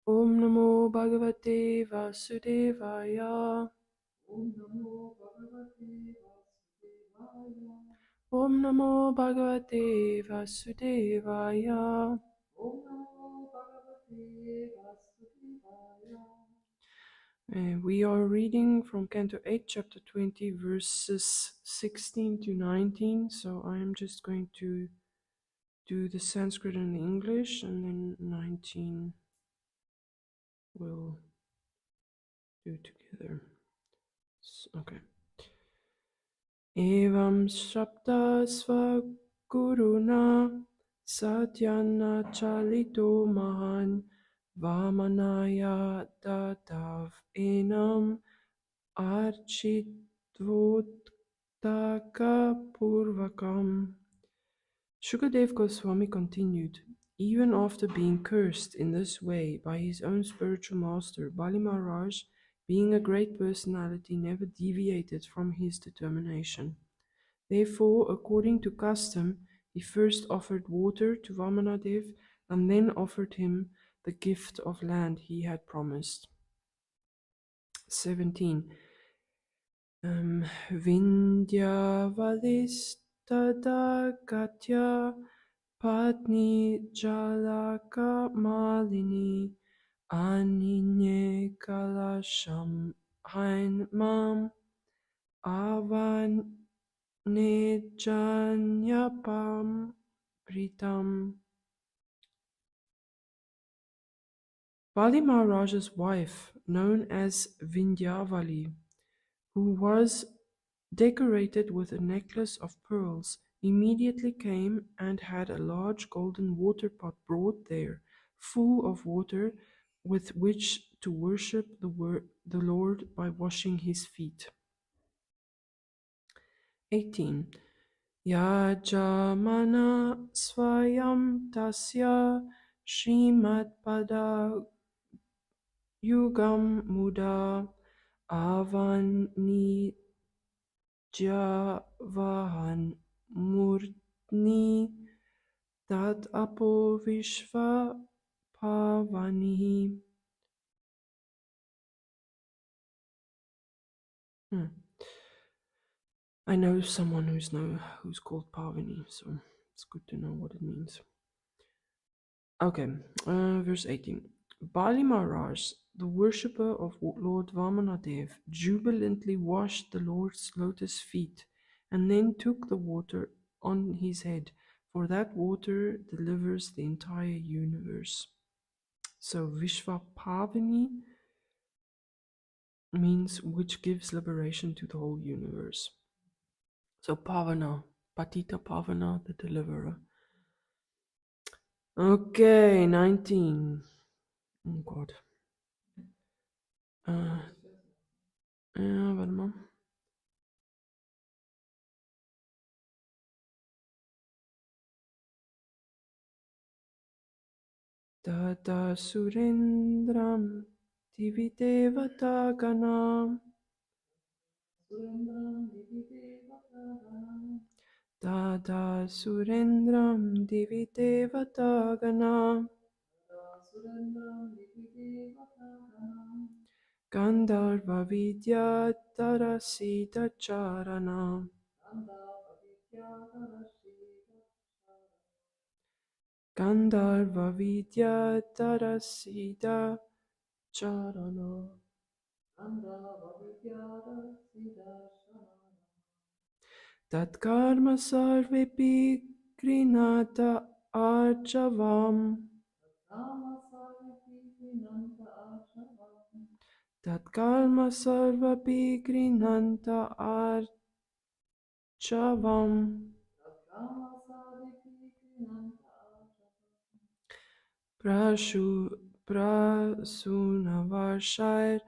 Om Namo Bhagavate Vasudevaya. Om Namo Bhagavate Vasudevaya. Om Namo Bhagavate Vasudevaya. Om Namo Bhagavate Vasudevaya. We are reading from Canto 8, Chapter 20, verses 16 to 19. So I am just going to do the Sanskrit and the English, and then 19 we'll do together. Okay. Evam Shabda Svaguruna Satyana Chalito Mahan Vamanaya Dadav Enam Architvodaka Purvakam. Shukadev Goswami continued, even after being cursed in this way by his own spiritual master, Bali Maharaj, being a great personality, never deviated from his determination. Therefore, according to custom, he first offered water to Vamanadev and then offered him the gift of land he had promised. 17. Vindhyavalistada Patni Jalaka Malini Aninye Kalasham Hainmam Avanejanyapam Pritam. Bali Maharaja's wife, known as Vindhyavali, who was decorated with a necklace of pearls, immediately came and had a large golden water pot brought there, full of water with which to worship the Lord by washing his feet. 18. Yajamana Swayam Tasya Srimad Pada Yugam Muda Avani Javahan Murtni Tat Apo Vishva Pavani. I know someone who's called Pavani, so it's good to know what it means. Okay, verse 18. Bali Maharaj, the worshipper of Lord Vamanadev, jubilantly washed the Lord's lotus feet and then took the water on his head, for that water delivers the entire universe. So Vishvapavani means which gives liberation to the whole universe. So Pavana, Patita Pavana, the deliverer. Okay, 19. Oh God. Ja, warte mal. Tata Surendram Dividevatagana Surendram Dividevatagana. Tata Surendram Dividevatagana Surendram Dividevatagana. Gandharva Vidya Tarasita Charana Gandharva Vidya Tarasita Charana Tatkarma Sarvepi Grinata Archavam Tatkarma Sarvapi Grinanta Archavam Prasunavarshar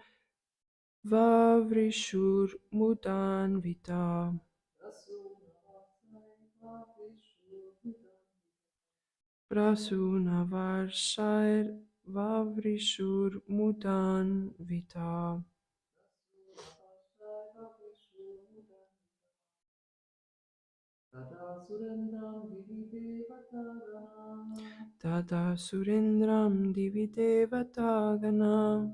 Vavrishur Mudanvita Prasunavarshar Vavrishur Mudanvita. Tata Surendram Dividevata Gana Tata Surendram Divi Devatagana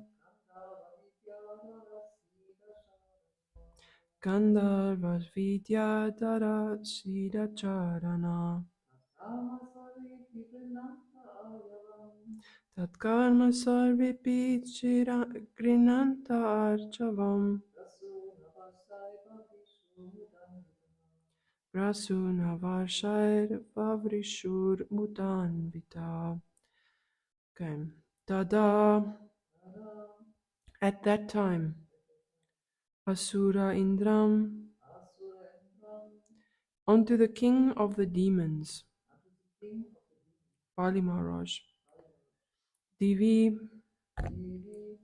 Gandhava Vidyadhara Siddha Gandharvas Vidyadhara Siddha Charana Tama Sari Viprinanta Ayavam Tatkarma Sarvipi Grinanta Archavam Rasu Navasai Bhavishu Mudandita Rasuna Varshair Vavrishur Mutanvita. Okay. Tada. Tara At that time, Asura Indram Asura Indram unto the king of the demons, unto the king of the demons Bali Maharaj, Bali Divi, Devi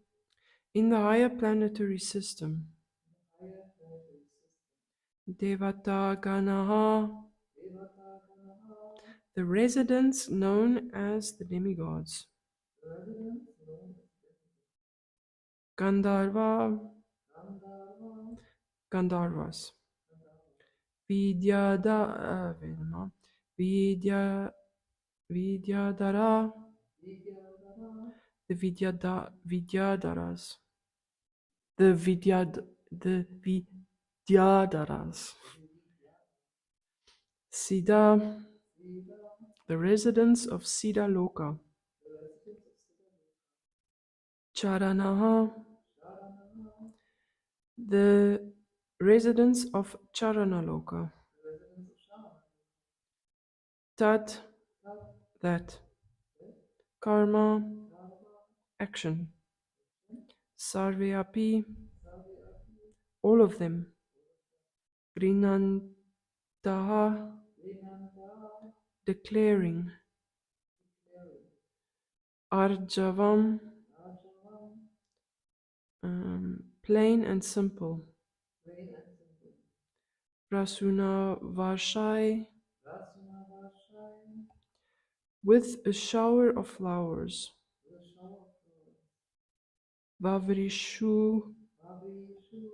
in the higher planetary system, higher planetary system Devata Ganaha, Devata Ganaha the residents known as the demigods, the residents known as Gandharva, Gandharva Gandharvas, Gandharva Vedama, Vidya, Vidyadhara, Vidyadhara the Vidyadharas, the Vidyadharas, Vidya Siddha, Siddha the residents of Siddha Loka, the residents of Siddha Charanaha, Sharanaha the residents of Charana Loka, the residents of Sharana Tat, Tat that, Tat Karma, Karma action, Action Sarveapi, Sarvyapi all of them, Grinantaha, Vinanta declaring, Declaring Arjavam, Rajavam plain and simple, Plain and simple Rasuna Varshai, Rasuna Vashaya with a shower of flowers, the shower of flowers Vavrishu, Bhavishu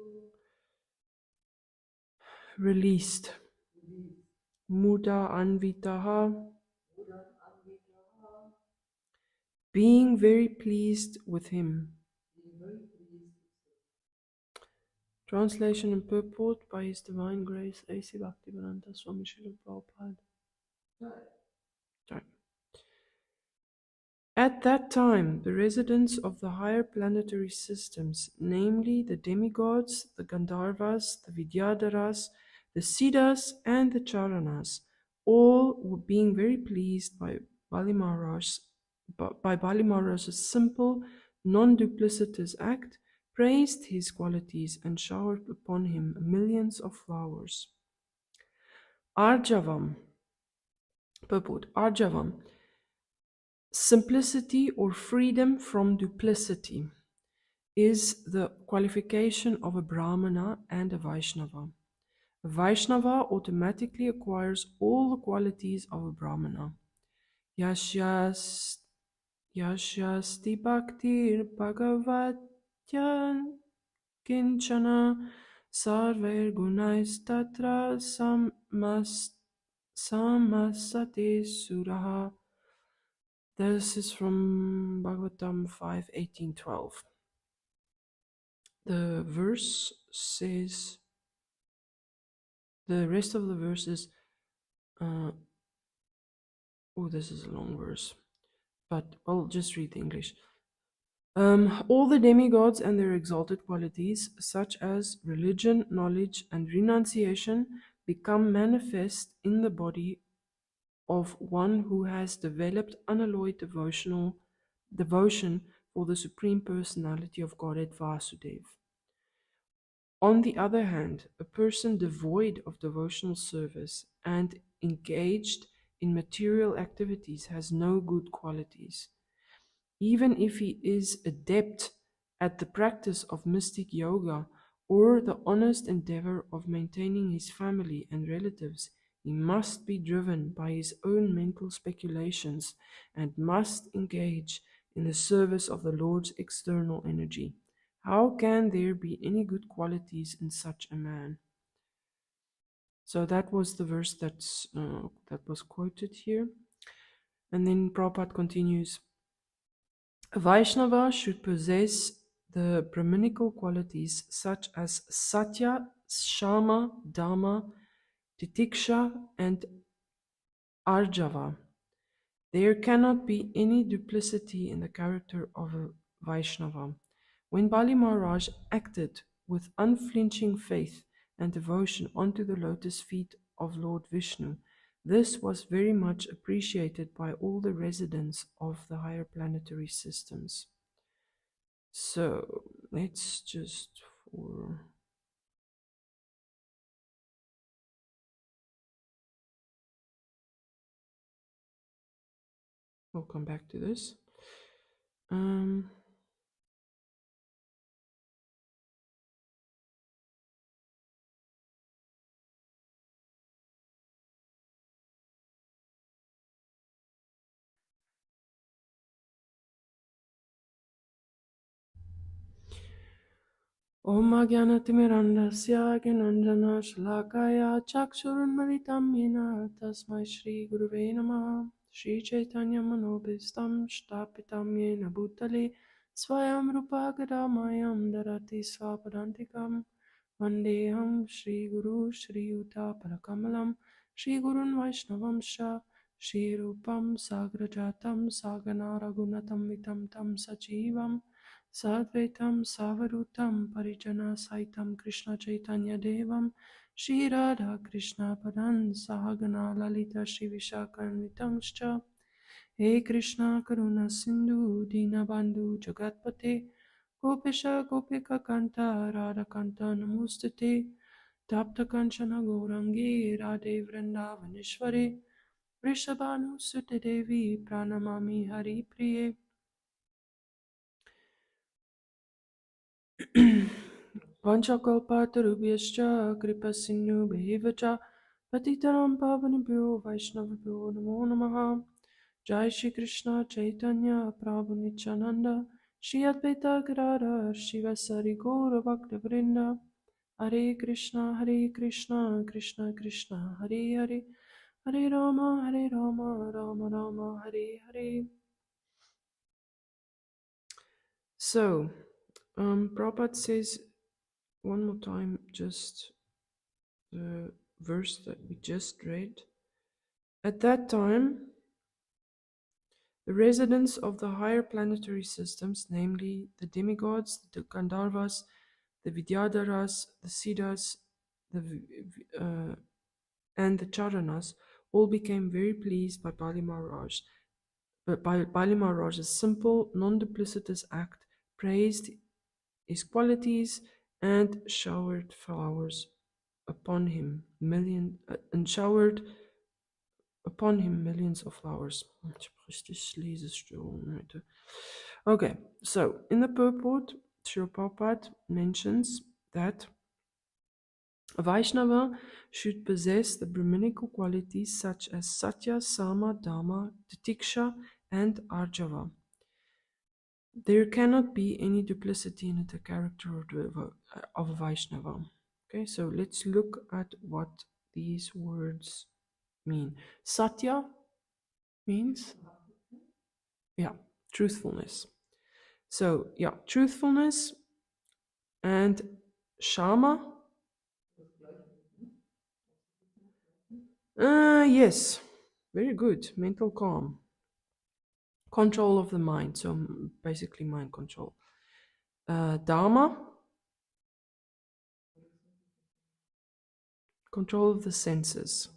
released, Release Muda Anvitaha, Buddhan Anvitaha being very pleased with him. being very pleased Translation and purport by His Divine Grace A.C. Bhaktivedanta Swami Srila Prabhupada. Right. Sorry. At that time, the residents of the higher planetary systems, namely the demigods, the Gandharvas, the Vidyadharas, the Siddhas, and the Charanas, all were being very pleased by Bali Maharaj's simple, non-duplicitous act, praised his qualities, and showered upon him millions of flowers. Arjavam, purport, Arjavam, simplicity or freedom from duplicity, is the qualification of a Brahmana and a Vaishnava. A Vaishnava automatically acquires all the qualities of a Brahmana. Yashyasti bhaktir bhagavatyan kinchana sarver gunais tatra samasate suraha. This is from Bhagavatam 5:18-12. The verse says, the rest of the verse is, this is a long verse, but I'll just read the English. All the demigods and their exalted qualities, such as religion, knowledge, and renunciation, become manifest in the body of one who has developed unalloyed devotion for the Supreme Personality of Godhead Vasudev. On the other hand, a person devoid of devotional service and engaged in material activities has no good qualities. Even if he is adept at the practice of mystic yoga or the honest endeavor of maintaining his family and relatives, he must be driven by his own mental speculations and must engage in the service of the Lord's external energy. How can there be any good qualities in such a man? So that was the verse that was quoted here. And then Prabhupada continues, a Vaishnava should possess the Brahminical qualities such as Satya, Shama, Dhamma, Titiksha, and Arjava. There cannot be any duplicity in the character of a Vaishnava. When Bali Maharaj acted with unflinching faith and devotion onto the lotus feet of Lord Vishnu, this was very much appreciated by all the residents of the higher planetary systems. So let's just for we'll come back to this. Um, Om Agyanatimirandasya Gyananjana Shalakaya Chakshurunmalitam Yena Tasmai Shri Guruve Namaha Shri Chaitanya Manobhistam Shtapitam Yena Bhutale Swayam Rupa Gadamayam Darati Swapadantikam Vandeham Shri Guru Shri Yuta Parakamalam Shri Gurun Vaishnavam Sha Shri Rupam Sagrajatam Sagana Ragunatam Vitam Tam Sachivam Sadvaitam Savarutam Parijana Saitam Krishna Chaitanya Devam Shri Radha Krishna Padan Sahagana Lalita Shri Vishakanitamscha He Krishna Karuna Sindhu Dinabandhu Jagatpate Gopisha Gopika Kanta Radha Kanta Namustate Tapta Kanchana Gourangi Radhe Vrindavaneshwari Vrishabhanu Sute Devi Pranamami Hari Priye Vanchakalpatarubhyascha kripasindhubheva cha patitanam pavanebhyo vaishnavabhyo namo namaha. Jai Shri Krishna Chaitanya Prabhu Nityananda Shri Advaita Gadadhar Shivasari Gaura Bhakta Hare Krishna Krishna Krishna Hare Hare Hare Rama Rama Rama Hare Hare. So, Prabhupada says one more time just the verse that we just read. At that time, the residents of the higher planetary systems, namely the demigods, the Gandharvas, the Vidyadharas, the Siddhas, and the Charanas, all became very pleased by Bali Maharaj. But Bali Maharaj's simple, non-duplicitous act praised his qualities and showered flowers upon him millions of flowers. Okay, so in the purport, Srila Prabhupada mentions that a Vaishnava should possess the Brahminical qualities such as Satya, Sama, Dhamma, Titiksha, and Arjava. There cannot be any duplicity in the character of a Vaishnava. Okay, so let's look at what these words mean. Satya means, yeah, truthfulness. So, yeah, truthfulness and Shama. Yes, very good. Mental calm. Control of the mind, so basically mind control. Dharma, control of the senses.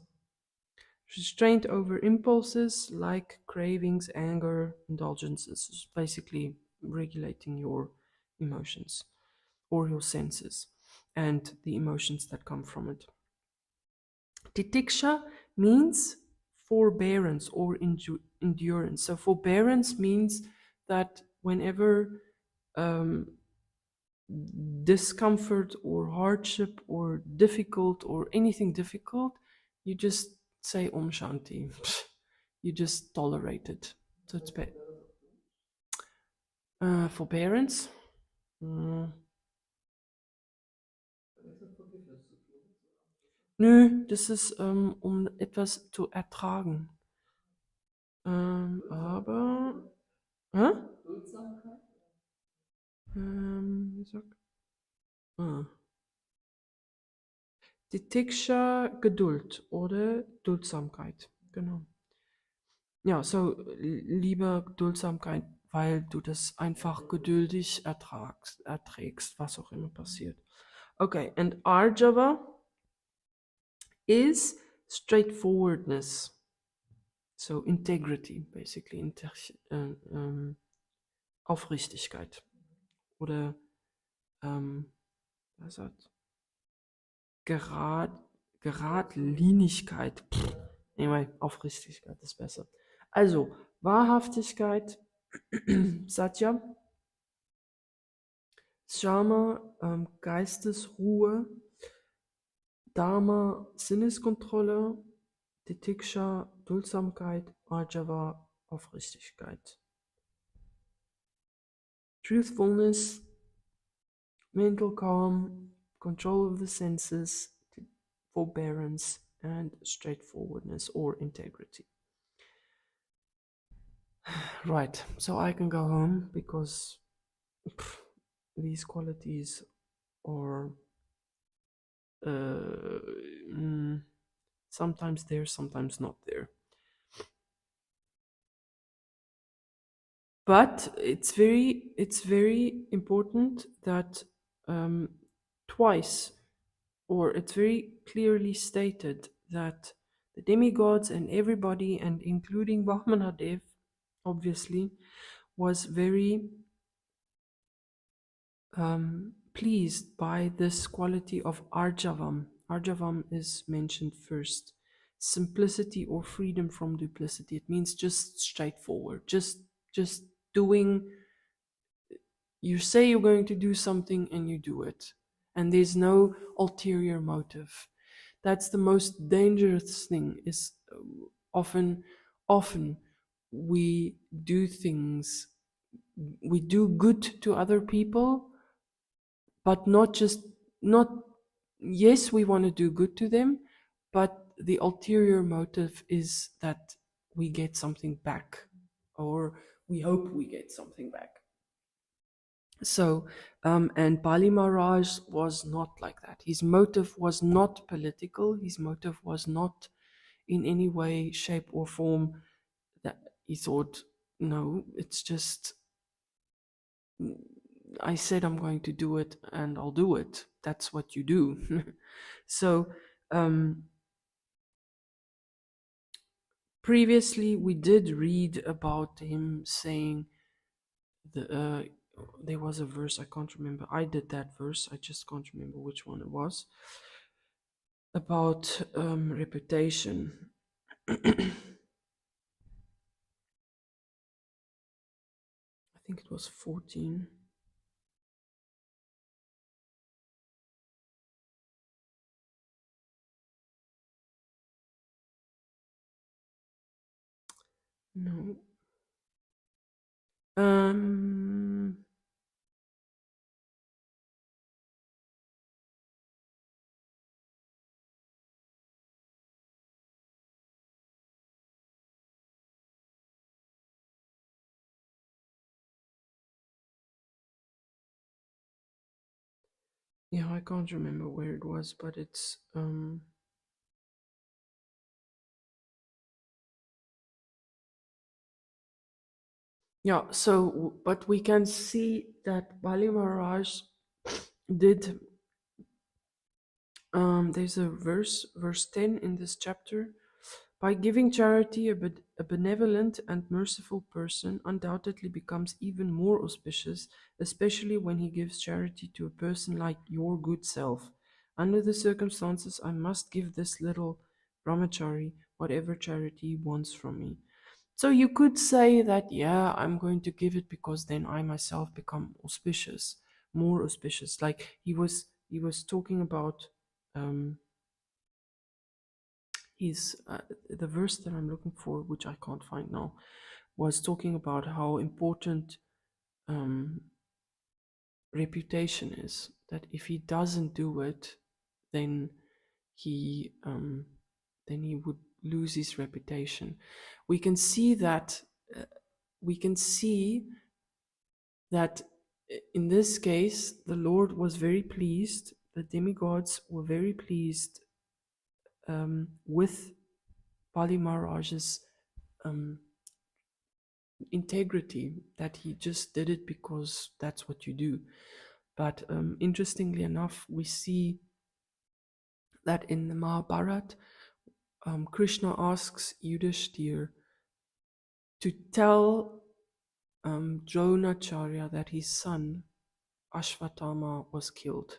Restraint over impulses like cravings, anger, indulgences. Is basically regulating your emotions or your senses and the emotions that come from it. Titiksha means forbearance or endurance. So forbearance means that whenever discomfort or hardship or difficult or anything difficult, you just say Om Shanti. You just tolerate it. So it's forbearance. Mm. Nö, das ist, um etwas zu ertragen. Aber, hä? Duldsamkeit? Wie sagt, ah. Titischer Geduld oder Duldsamkeit. Genau. Ja, so lieber Duldsamkeit, weil du das einfach geduldig erträgst, was auch immer passiert. Okay, and Arjava is straightforwardness. So integrity, basically. Aufrichtigkeit. Oder was hat? Gerad, Geradlinigkeit. Anyway, Aufrichtigkeit ist besser. Also, Wahrhaftigkeit, Satya, Shama, Geistesruhe, Dharma, Sinneskontrolle, Titiksha, Duldsamkeit, Arjava, Aufrichtigkeit. Truthfulness, mental calm, control of the senses, forbearance, and straightforwardness or integrity. Right, so I can go home because these qualities are uh, sometimes there, sometimes not there. But it's very important that twice, or it's very clearly stated that the demigods and everybody, and including Bahmanadev, obviously, was very pleased by this quality of Arjavam. Arjavam is mentioned first. Simplicity or freedom from duplicity. It means just straightforward, just doing. You say you're going to do something and you do it, and there's no ulterior motive. That's the most dangerous thing. Is often we do things, we do good to other people, but not just not yes, we want to do good to them, but the ulterior motive is that we get something back, or we hope we get something back. So and Bali Maharaj was not like that. His motive was not political. His motive was not in any way, shape, or form that he thought, no, it's just I said I'm going to do it and I'll do it. That's what you do. So, previously we did read about him saying there was a verse, I can't remember. I did that verse, I just can't remember which one it was, about reputation. I think it was 14. No. Um, yeah, I can't remember where it was, but it's yeah, so but we can see that Bali Maharaj did there's a verse 10 in this chapter. By giving charity, a benevolent and merciful person undoubtedly becomes even more auspicious, especially when he gives charity to a person like your good self. Under the circumstances, I must give this little brahmachari whatever charity he wants from me. So you could say that, yeah, I'm going to give it because then I myself become auspicious, more auspicious. Like he was talking about um, his the verse that I'm looking for, which I can't find now, was talking about how important um, reputation is. That if he doesn't do it, then he then he would lose his reputation. We can see that uh, we can see that in this case the Lord was very pleased. The demigods were very pleased with Bali Maharaj's um, integrity, that he just did it because that's what you do. But interestingly enough, we see that in the Mahabharata, Krishna asks Yudhishthir to tell Dronacharya that his son Ashvatthama was killed,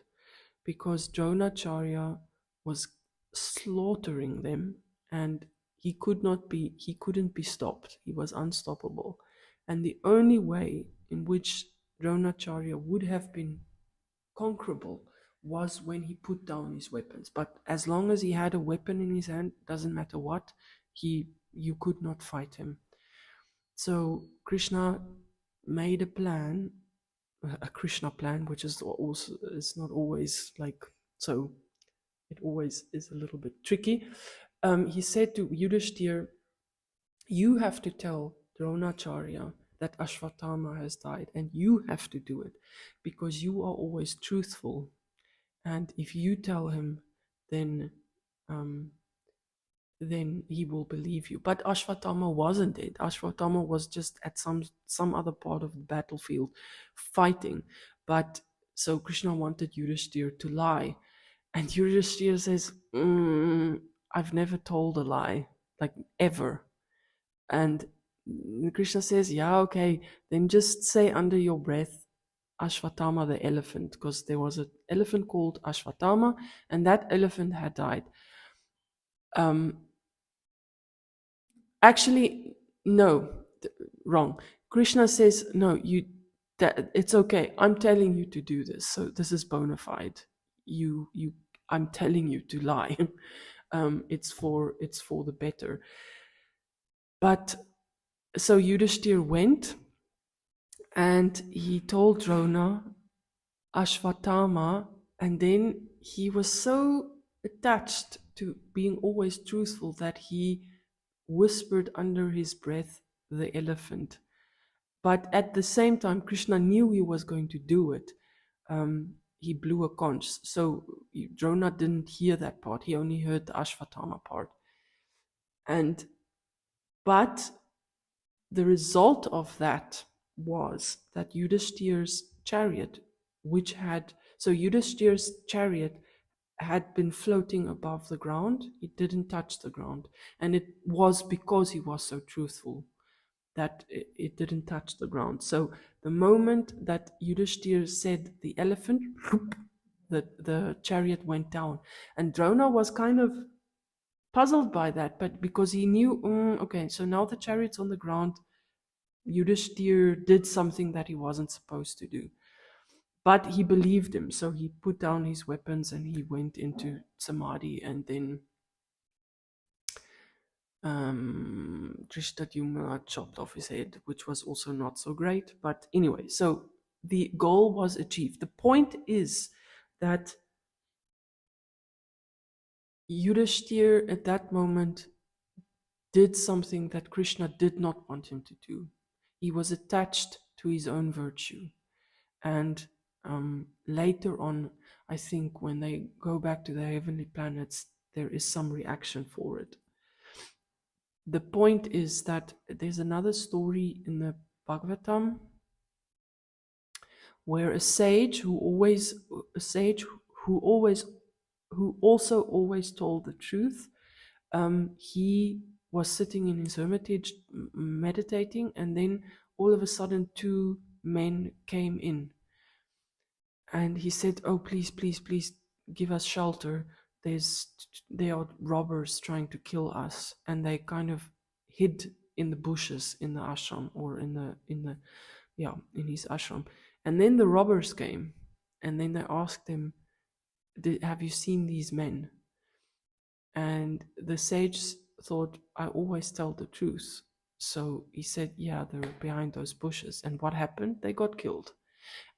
because Dronacharya was slaughtering them, and he couldn't be stopped. He was unstoppable. And the only way in which Dronacharya would have been conquerable was when he put down his weapons. But as long as he had a weapon in his hand, doesn't matter what, you could not fight him. So Krishna made a plan, a Krishna plan, which is also is not always like so. It always is a little bit tricky. He said to Yudhishthir, "You have to tell Dronacharya that Ashwatthama has died, and you have to do it because you are always truthful. And if you tell him, then um, then he will believe you." But Ashwatthama wasn't dead. Ashwatthama was just at some other part of the battlefield fighting. But so Krishna wanted Yudhishthir to lie. And Yudhishthir says, I've never told a lie, like ever. And Krishna says, yeah, okay, then just say under your breath, Ashwatthama the elephant, because there was an elephant called Ashwatthama, and that elephant had died. Actually, no, wrong. Krishna says, no, that it's okay. I'm telling you to do this, so this is bona fide. I'm telling you to lie. It's for the better. But so Yudhishthir went, and he told Drona, Ashwatthama, and then he was so attached to being always truthful that he whispered under his breath, the elephant. But at the same time, Krishna knew he was going to do it. He blew a conch. So Drona didn't hear that part. He only heard the Ashwatthama part. But the result of that was that Yudhishthir's chariot, Yudhishthir's chariot had been floating above the ground. It didn't touch the ground. And it was because he was so truthful that it didn't touch the ground. So the moment that Yudhishthir said the elephant, the chariot went down. And Drona was kind of puzzled by that, but because he knew, okay, so now the chariot's on the ground, Yudhishthir did something that he wasn't supposed to do. But he believed him, so he put down his weapons and he went into samadhi, and then Drishtadyumna chopped off his head, which was also not so great. But anyway, so the goal was achieved. The point is that Yudhishthir at that moment did something that Krishna did not want him to do. He was attached to his own virtue. And later on, I think when they go back to the heavenly planets, there is some reaction for it. The point is that there's another story in the Bhagavatam where a sage who also always told the truth, he was sitting in his hermitage meditating, and then all of a sudden 2 men came in, and he said, "Oh, please, please, please give us shelter. They are robbers trying to kill us," and they kind of hid in the bushes in the ashram, or in his ashram. And then the robbers came, and then they asked him, "Have you seen these men?" And the sage thought, "I always tell the truth." So he said, "Yeah, they're behind those bushes." And what happened? They got killed.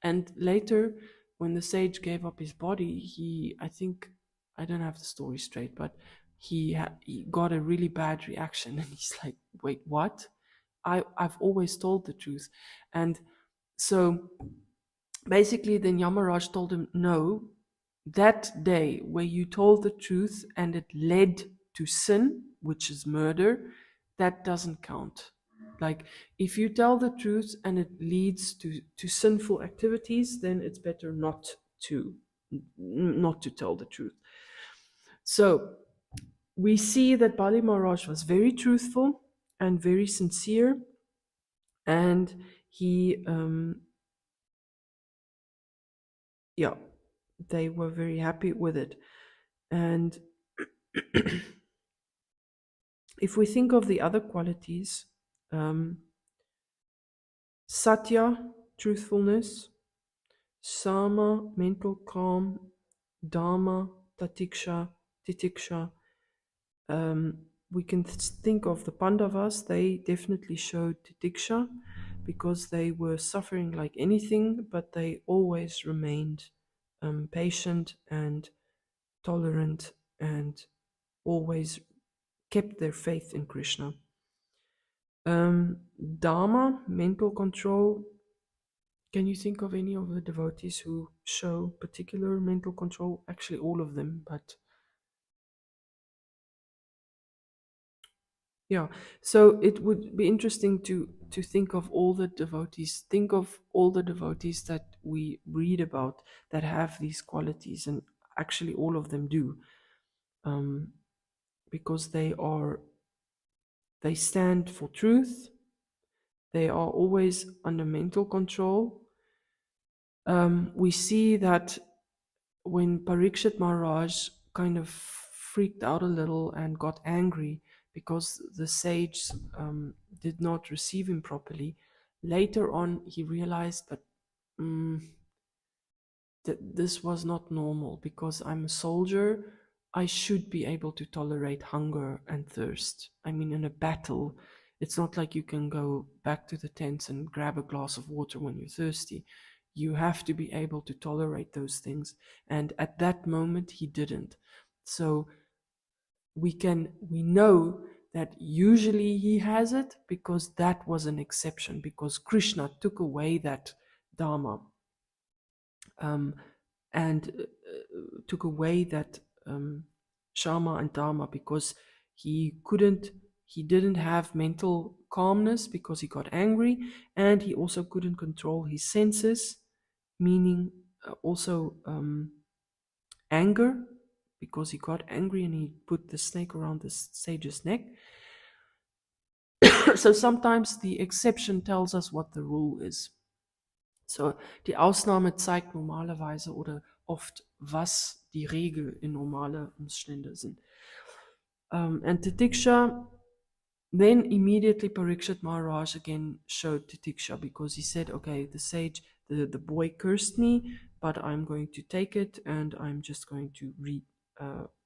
And later, when the sage gave up his body, I don't have the story straight, but he got a really bad reaction, and he's like, "Wait, what? I've always told the truth," and so basically, then Yamaraj told him, "No, that day where you told the truth and it led to sin, which is murder, that doesn't count. Like, if you tell the truth and it leads to sinful activities, then it's better to not to tell the truth." So we see that Bali Maharaj was very truthful and very sincere, and he yeah, they were very happy with it. And if we think of the other qualities, um, satya, truthfulness, sama, mental calm, dharma, titiksha. Um, we can think of the Pandavas, they definitely showed titiksha because they were suffering like anything, but they always remained patient and tolerant and always kept their faith in Krishna. Dharma, mental control. Can you think of any of the devotees who show particular mental control? Actually, all of them, but yeah. So it would be interesting to think of all the devotees. Think of all the devotees that we read about that have these qualities, and actually all of them do, um, because they stand for truth. They are always under mental control. We see that when Parikshit Maharaj kind of freaked out a little and got angry because the sage did not receive him properly, later on he realized that mm, this was not normal because I'm a soldier. I should be able to tolerate hunger and thirst. I mean, in a battle, it's not like you can go back to the tents and grab a glass of water when you're thirsty. You have to be able to tolerate those things. And at that moment, he didn't. So we know that usually he has it because that was an exception, because Krishna took away that dharma, um, and took away that Shama and Dharma because he didn't have mental calmness because he got angry, and he also couldn't control his senses, meaning also anger, because he got angry and he put the snake around the sage's neck. So sometimes the exception tells us what the rule is. So, die Ausnahme zeigt normalerweise oder oft, was die Regel in normale Umstände sind. And Titiksha, then immediately Parikshit Maharaj again showed Titiksha because he said, okay, the sage, the boy cursed me, but I'm going to take it and I'm just going to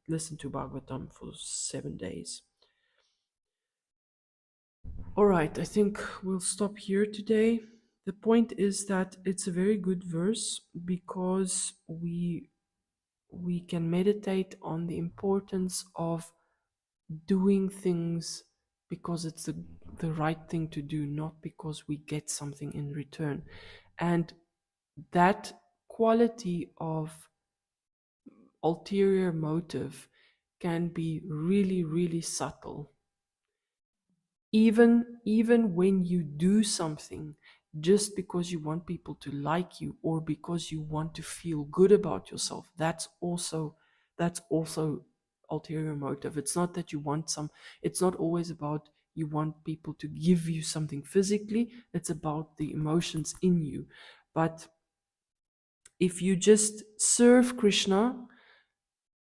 listen to Bhagavatam for 7 days. All right, I think we'll stop here today. The point is that it's a very good verse because we can meditate on the importance of doing things because it's the right thing to do, not because we get something in return. And that quality of ulterior motive can be really, really subtle. Even when you do something just because you want people to like you or because you want to feel good about yourself, that's also ulterior motive. It's not that you want some, it's not always about you want people to give you something physically, it's about the emotions in you. But if you just serve Krishna,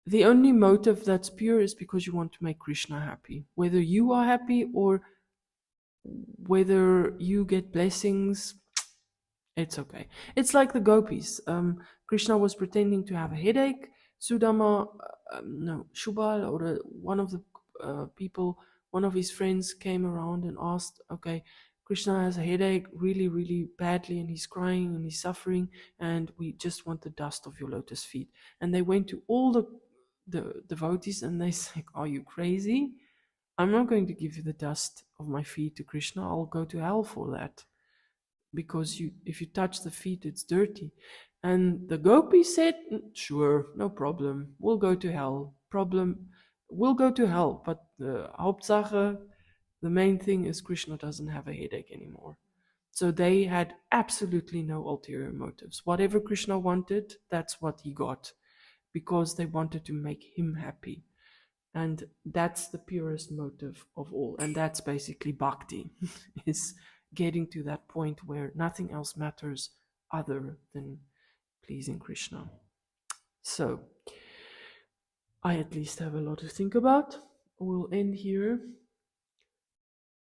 the only motive that's pure is because you want to make Krishna happy, whether you are happy or whether you get blessings, it's okay. It's like the gopis. Krishna was pretending to have a headache. Sudama, no, Shubal, or one of the people, one of his friends came around and asked, okay, Krishna has a headache really, really badly, and he's crying and he's suffering, and we just want the dust of your lotus feet. And they went to all the devotees, and they say, "Are you crazy? I'm not going to give you the dust of my feet to Krishna. I'll go to hell for that, because if you touch the feet, it's dirty." And the gopi said, "Sure, no problem. We'll go to hell. We'll go to hell, but the Hauptsache, the main thing is Krishna doesn't have a headache anymore." So they had absolutely no ulterior motives. Whatever Krishna wanted, that's what he got, because they wanted to make him happy. And that's the purest motive of all. And that's basically bhakti, is getting to that point where nothing else matters other than pleasing Krishna. So I at least have a lot to think about. We'll end here.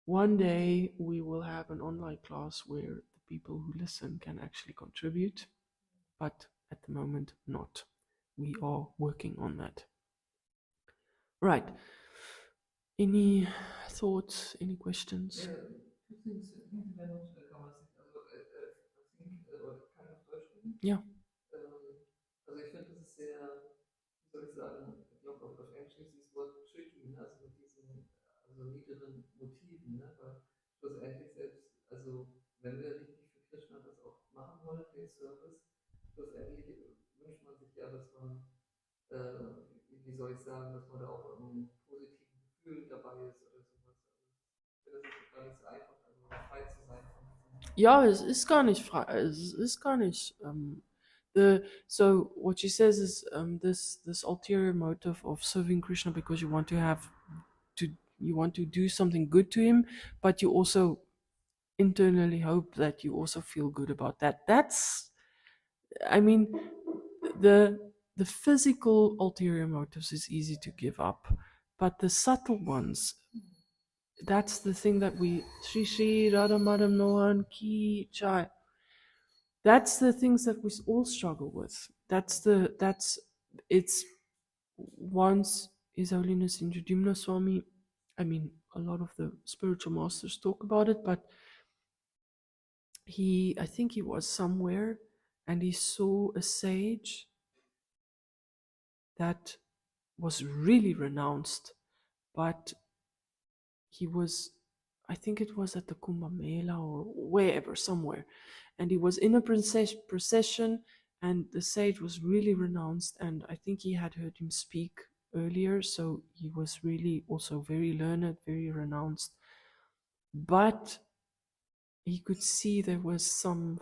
One day we will have an online class where the people who listen can actually contribute, but at the moment, not. We are working on that. Right. Any thoughts, any questions? Ja, two things. Hintergrund kann man sich, also I think, kann ich auf Deutsch reden? Ja. Also ich finde, das ist sehr, wie soll ich sagen, ich glaube auf Englisch ist dieses Wort tricky, ne? Also mit diesen also niederen Motiven, ne? Weil schlussendlich selbst, also wenn wir richtig für Krishna das auch machen wollen, den Service, schlussendlich wünscht man sich ja, dass man, wie soll ich sagen, dass man da auch ein positiven Gefühl dabei ist oder sowas. Also das ist gar nicht so einfach, also frei zu sein von diesem. Ja, es ist gar nicht frei. Es ist gar nicht. So what she says is this ulterior motive of serving Krishna because to you want to do something good to him, but you also internally hope that you also feel good about that. That's, I mean, the the physical ulterior motives is easy to give up, but the subtle ones, that's the thing that we Shri Shri Radha Madam Mohan Ki Jai. That's the things that we all struggle with. That's it's once His Holiness Indradyumna Swami, I mean, a lot of the spiritual masters talk about it, but I think he was somewhere and he saw a sage that was really renounced, but he was, I think it was at the Kumbh Mela or wherever, somewhere, and he was in a procession, and the sage was really renounced, and I think he had heard him speak earlier, so he was really also very learned, very renounced, but he could see there was some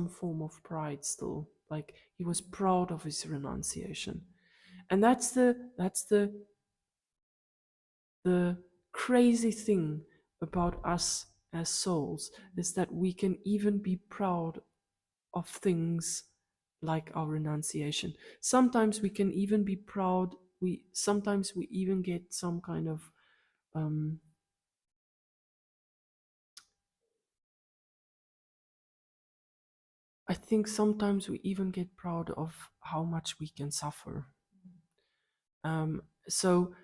form of pride still, like he was proud of his renunciation. And the crazy thing about us as souls, is that we can even be proud of things like our renunciation. Sometimes we can even be proud. Sometimes we even get some kind of I think sometimes we even get proud of how much we can suffer. So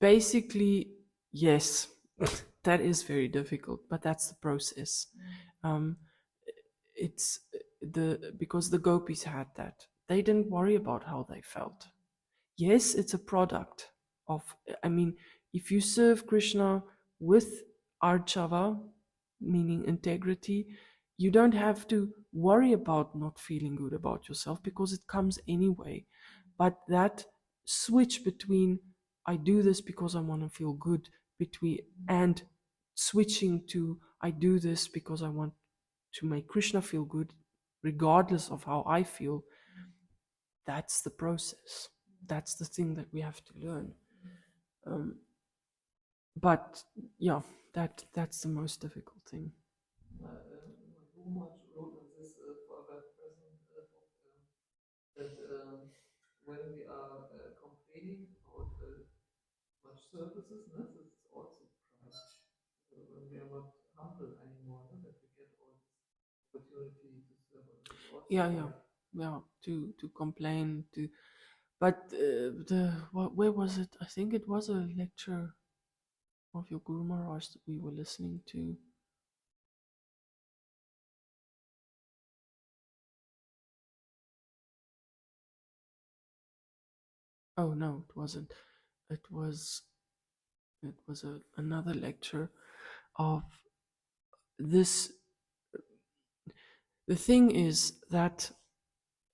basically, yes, that is very difficult, but that's the process. It's because the gopis had that. They didn't worry about how they felt. Yes, it's a product of, I mean, if you serve Krishna with archava, meaning integrity, you don't have to worry about not feeling good about yourself because it comes anyway. But that switch between I do this because I want to feel good and switching to I do this because I want to make Krishna feel good, regardless of how I feel, that's the process. That's the thing that we have to learn. But yeah, that's the most difficult thing. My Guru Maharaj wrote in this forever present book that when we are complaining about much services, no, this is also pride. When we are not humble anymore, no, that we get all this opportunity to serve others, it's also Yeah, pride. yeah. To complain, but where was it? I think it was a lecture of your Guru Maharaj that we were listening to. Oh no, it wasn't. It was another lecture of this. The thing is that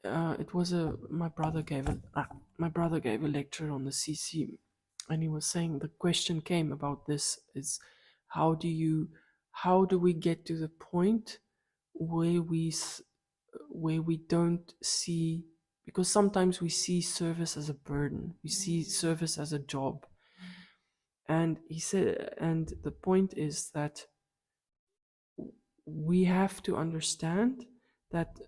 it was a my brother gave a lecture on the CC, and he was saying the question came about this is how do you how do we get to the point where where we don't see, because sometimes we see service as a burden, we see service as a job. And he said, and the point is that we have to understand that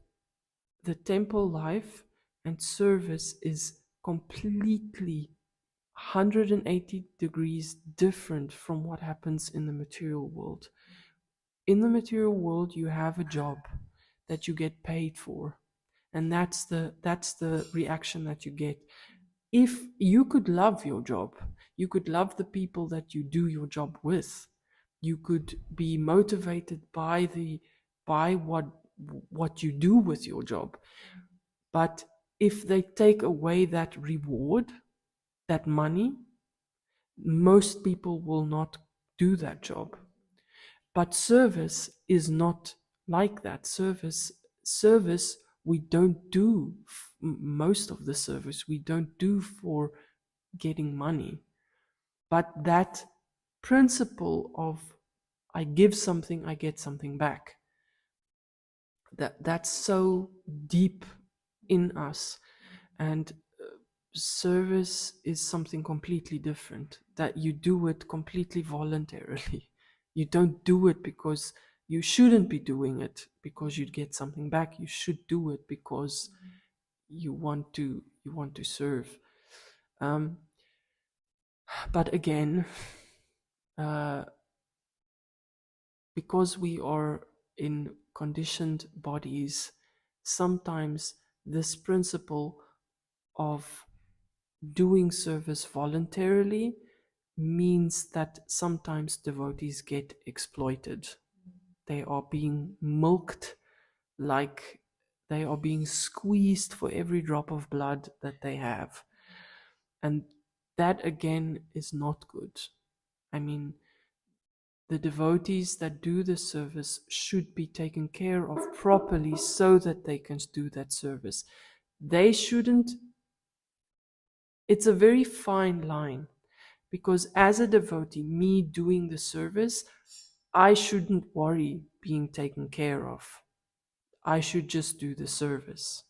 the temple life and service is completely 180 degrees different from what happens in the material world. In the material world, you have a job that you get paid for, and that's the reaction that you get. If you could love your job, you could love the people that you do your job with, you could be motivated by the by what you do with your job. But if they take away that reward, that money, most people will not do that job. But service is not like that. Service we don't do, most of the service we don't do for getting money. But that principle of I give something, I get something back, that's so deep in us. And service is something completely different, that you do it completely voluntarily. You don't do it because you shouldn't be doing it because you'd get something back. You should do it because you want to serve. um, but again, uh, because we are in conditioned bodies, sometimes this principle of doing service voluntarily means that sometimes devotees get exploited. They are being milked, like they are being squeezed for every drop of blood that they have. And that again is not good. I mean, the devotees that do the service should be taken care of properly so that they can do that service. They shouldn't, it's a very fine line, because as a devotee, me doing the service, I shouldn't worry being taken care of. I should just do the service.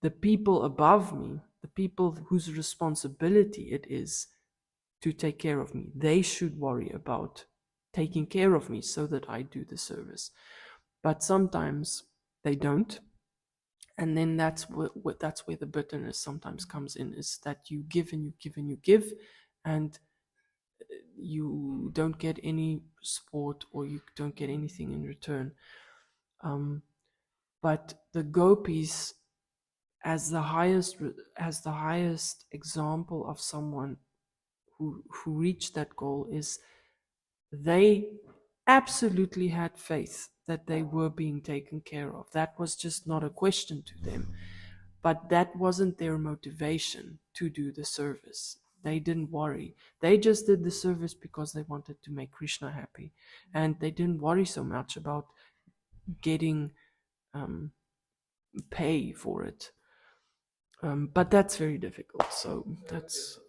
The people above me, the people whose responsibility it is to take care of me, they should worry about taking care of me so that I do the service. But sometimes they don't. And then that's where the bitterness sometimes comes in, is that you give and you give and you give, and you don't get any support, or you don't get anything in return. Um, but the gopis, as the highest example of someone who reached that goal, is they absolutely had faith that they were being taken care of. That was just not a question to them. But that wasn't their motivation to do the service. They didn't worry. They just did the service because they wanted to make Krishna happy. And they didn't worry so much about getting um, pay for it. But that's very difficult. So that's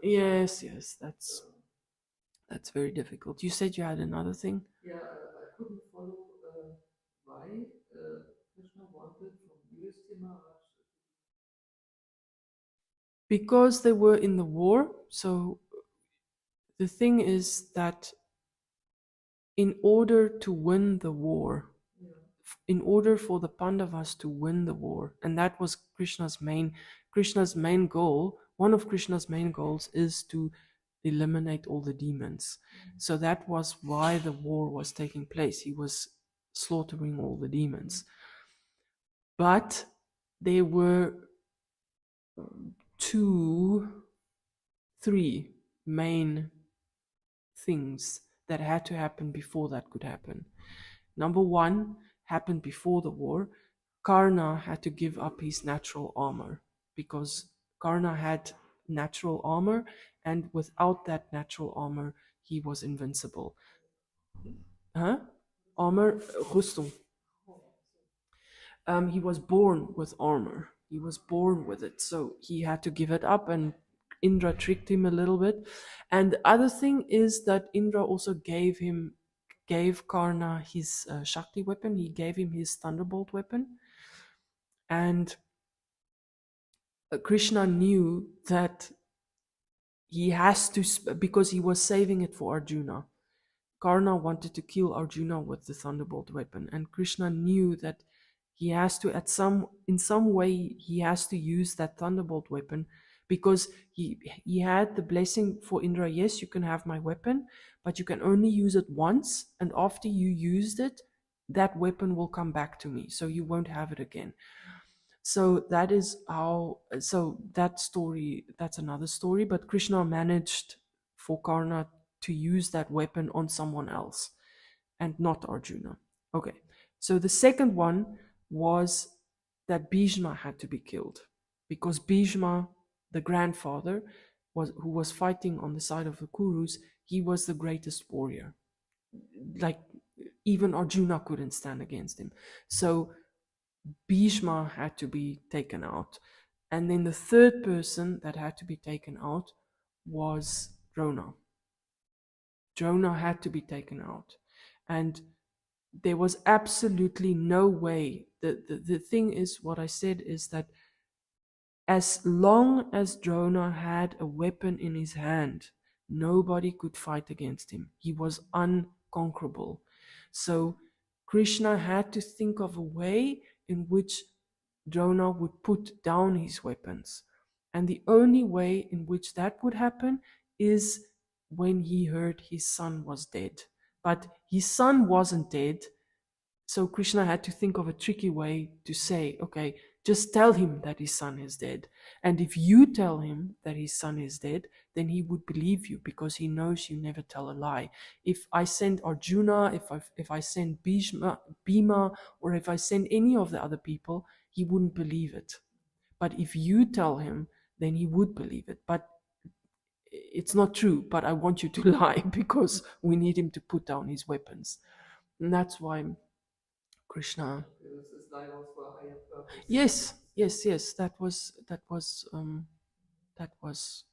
yes, yes, that's very difficult. You said you had another thing? Yeah, I couldn't follow why Krishna wanted from Yudhishthira Maharaj. Because they were in the war. So the thing is that in order to win the war, Yeah. in order for the Pandavas to win the war, and that was Krishna's main goal, one of Krishna's main goals is to eliminate all the demons. So that was why the war was taking place. He was slaughtering all the demons. But there were three main things that had to happen before that could happen. Number one happened before the war. Karna had to give up his natural armor. because Karna had natural armor, and without that natural armor, he was invincible. Huh? Armor, Rüstung. He was born with armor. He was born with it, so he had to give it up, and Indra tricked him a little bit. And the other thing is that Indra also gave Karna his Shakti weapon. He gave him his thunderbolt weapon, and Krishna knew that he has to, because he was saving it for Arjuna. Karna wanted to kill Arjuna with the thunderbolt weapon, and Krishna knew that he has to, in some way, he has to use that thunderbolt weapon, because he had the blessing for Indra. Yes, you can have my weapon, but you can only use it once, and after you used it, that weapon will come back to me, so you won't have it again. So that is how, so that story, that's another story, but Krishna managed for Karna to use that weapon on someone else and not Arjuna. Okay, so the second one was that Bhishma had to be killed, because Bhishma, the grandfather, who was fighting on the side of the Kurus, he was the greatest warrior. Like, even Arjuna couldn't stand against him. So Bhishma had to be taken out. And then the third person that had to be taken out was Drona. Drona had to be taken out. And there was absolutely no way. The thing is, what I said is that as long as Drona had a weapon in his hand, nobody could fight against him. He was unconquerable. So Krishna had to think of a way in which Drona would put down his weapons. And the only way in which that would happen is when he heard his son was dead. But his son wasn't dead, so Krishna had to think of a tricky way to say, okay, just tell him that his son is dead. And if you tell him that his son is dead, then he would believe you, because he knows you never tell a lie. If I send Arjuna, if I send Bhima, or if I send any of the other people, he wouldn't believe it. But if you tell him, then he would believe it. But it's not true, but I want you to lie, because we need him to put down his weapons. And that's why Krishna. This is line was for a higher purpose. Yes. That was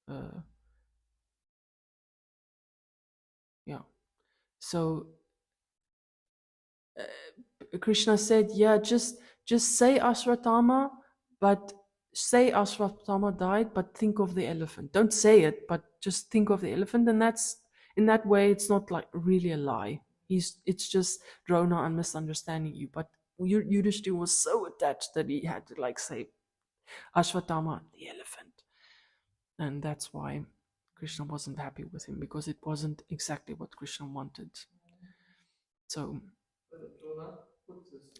uh, yeah. So Krishna said, yeah, just say Ashwatthama, but say Ashwatthama died, but think of the elephant. Don't say it, but just think of the elephant, and that's, in that way, it's not like really a lie. It's just Drona and misunderstanding you. But Yudhishthira was so attached that he had to like say Ashwatthama, the elephant, and that's why Krishna wasn't happy with him, because it wasn't exactly what Krishna wanted. So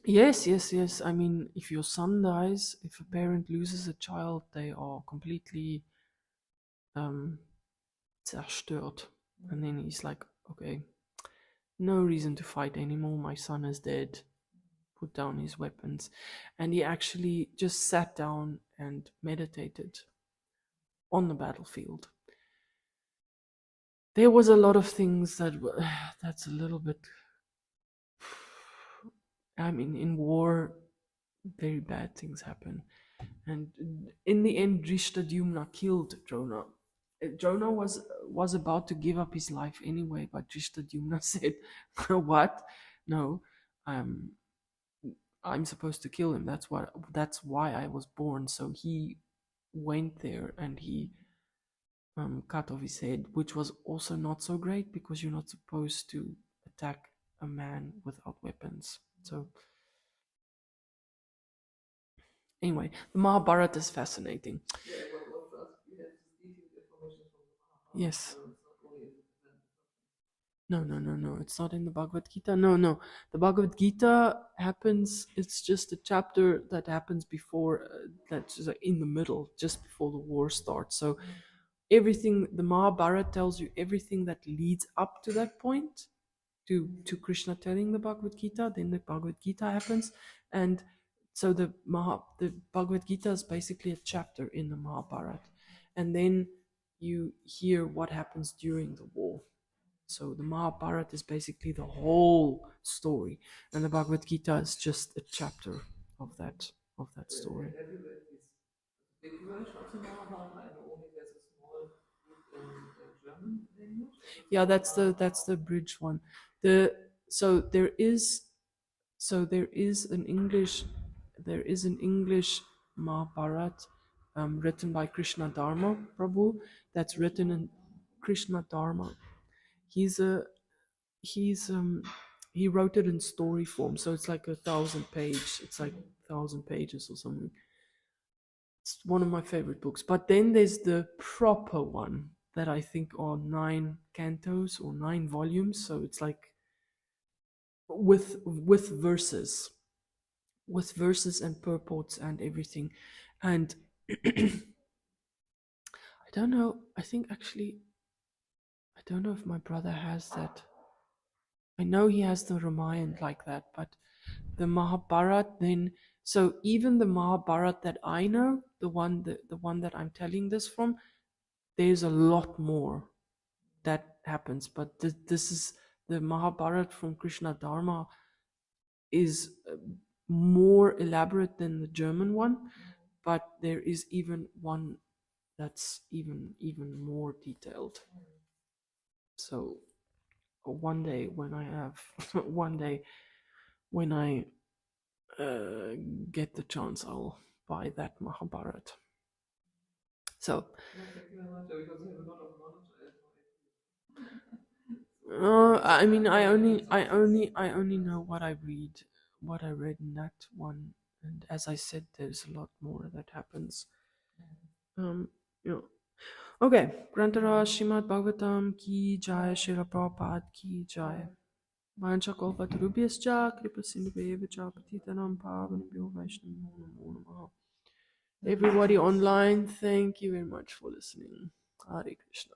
yes. I mean, if your son dies, if a parent loses a child, they are completely zerstört. And then he's like, okay, no reason to fight anymore. My son is dead. Put down his weapons. And he actually just sat down and meditated on the battlefield. There was a lot of things that's a little bit, I mean, in war, very bad things happen. And in the end, Drishtadyumna killed Drona. Drona was about to give up his life anyway, but Drishtadyumna said, "What? No, I'm supposed to kill him. That's why I was born." So he went there and he cut off his head, which was also not so great, because you're not supposed to attack a man without weapons. So anyway, the Mahabharata is fascinating. Yeah, but what first we have this detailed information from the Mahabharata. Yes. So it's not only in the No. It's not in the Bhagavad Gita. No. The Bhagavad Gita happens, it's just a chapter that happens before, that's just in the middle, just before the war starts. So everything, the Mahabharata tells you everything that leads up to that point, to Krishna telling the Bhagavad Gita. Then the Bhagavad Gita happens. And So the Bhagavad Gita is basically a chapter in the Mahabharata, and then you hear what happens during the war. So the Mahabharata is basically the whole story, and the Bhagavad Gita is just a chapter of that story. Have you read this big version of the Mahabharata? I know only there's a small book in German language. Yeah, that's the bridge one. The so there is an English Mahabharat written by Krishna Dharma Prabhu. That's written in Krishna Dharma. He's a he's he wrote it in story form, so it's like 1,000 page. It's like 1,000 pages or something. It's one of my favorite books. But then there's the proper one that I think are 9 cantos or 9 volumes. So it's like with verses, and purports and everything. And I don't know. I think actually, I don't know if my brother has that. I know he has the Ramayana like that, but the Mahabharat then. So even the Mahabharat that I know, the one that I'm telling this from, there's a lot more that happens. But this is the Mahabharat from Krishna Dharma is more elaborate than the German one, but there is even one that's even more detailed. So one day when I have one day when I get the chance, I'll buy that Mahabharat. So Thank you very much. Because you have a lot of knowledge. I mean, I only know what I read in that one, and as I said, there's a lot more that happens. Yeah. Okay, Grantara Srimad Bhagavatam ki jai, Srila Prabhupada ki jai. Vancha Kalpa Tarubhyascha Kripa Sindhubevacha Patitanam Pavanabhyo Vaishnavyo Namo Namaha. Everybody online, thank you very much for listening. Hare Krishna.